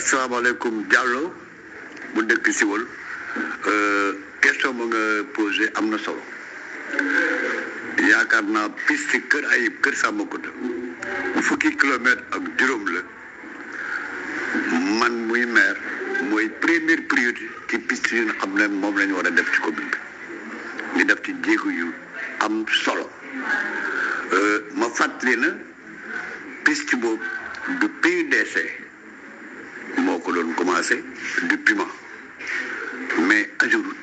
asalaamaaleykum Diallo bu dëkk Siwol question ba nga posé am na solo yaakaar naa piste Kër Ayib Kër Sàmbacounda fukki kilomètre ak juróom la man muy maire mooy première priorité ci piste yi nga xam ne moom la ñu war a def ci commune bi ñu def ci jéego yu am solo ma fàttali na piste boobu du PUDC moo ko doon commencé du PUMA mais Ageroute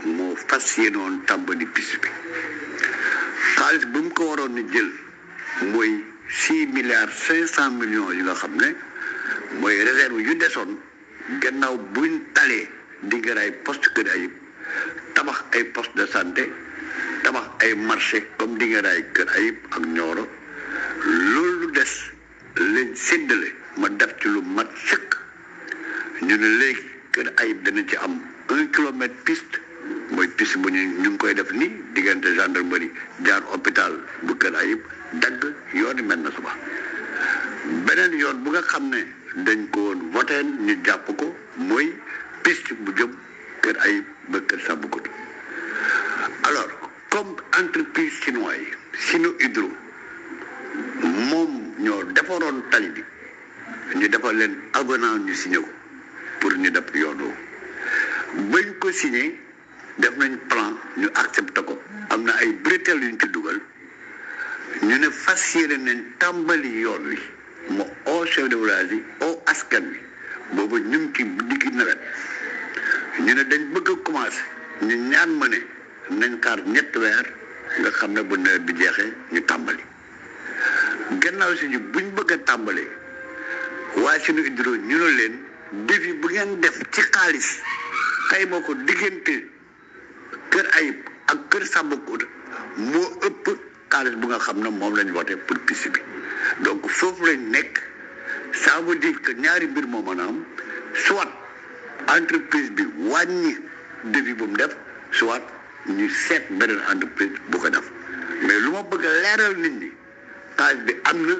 moo fas yéenoon tàmbali piste bi xaalis bu mu ko waroon ni jël mooy 6,5 milliards yi nga xam ne mooy réserve yu desoon gannaaw buñ talee diggaraay poste Kër Ayib tabax ay poste de santé tabax ay marché comme diggaraay Kër Ayib ak Nioro loolu lu des leen séddale ma def ci lu mat sëkk ñu ne léegi Kër Ayib dana ci am 1 kilomètre piste mooy piste bu ñu ngi koy def nii diggante gendarmerie jaar hôpital bu Kër Ayib dagg yooni mel na suba beneen yoon bu nga xam ne dañ ko woon voté ñu jàpp ko mooy piste bu jëm Kër Ayib ba Kër Sàmbacounda alors comme entreprise chinois yi Sino Hydro moom ñoo defaroon tali bi ñu defal leen avenant ñu signé ko pour ñu def yoon woowu bañ ko signé def nañ plan ñu accepté ko am na ay bretelles yu ñu ci dugal ñu ne fas yéene nañ tàmbali yoon wi mo au chef de village yi au askan wi boobu ñu ngi ci diggi nawet ñu ne dañ bëgg a commencé ñu ñaan ma ne nañ xaar ñetti weer nga xam ne bu nawet bi jeexee ñu tàmbali gannaaw si ñu buñ bëgg a tàmbalee waa Sino Hydro ñu ne leen devis bu ngeen def ci xaalis xayma ko diggante Kër Ayib ak Kër Sàmbacounda moo ëpp xaalis bu nga xam ne moom lañ voté pour piste bi donc foofu lañ nekk ça veut dire que ñaari mbir moo mën a am soit entreprise bi wàññi devis bu mu def soit ñu seet beneen entreprise bu ko def mais lu ma bëgg a leeral nit ñi xaalis bi am na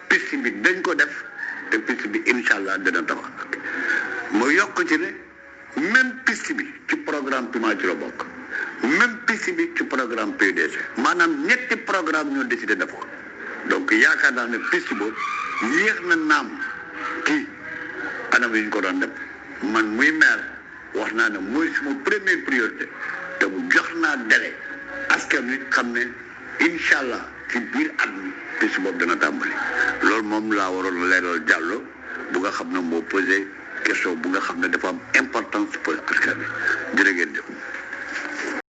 piste bi dañ ko def te piste bi incha allah dina tabax moo yokk ci ne même piste bi ci programme PUMA ci la bokk même piste bi ci programme PUDC maanaam ñetti programme ñoo décidé def ko donc yaakaar naa ne piste boobu yéex na naam kii anam yi ñu ko doon def man muy maire wax naa ne mooy suma première priorité te bu jox naa délai askan wi xam ne incha allah ci biir at mi piste boobu dana tàmbali loolu moom laa waroon leeral Diallo bu nga xam ne moo posé question bu nga xam ne dafa am importance pour askan wi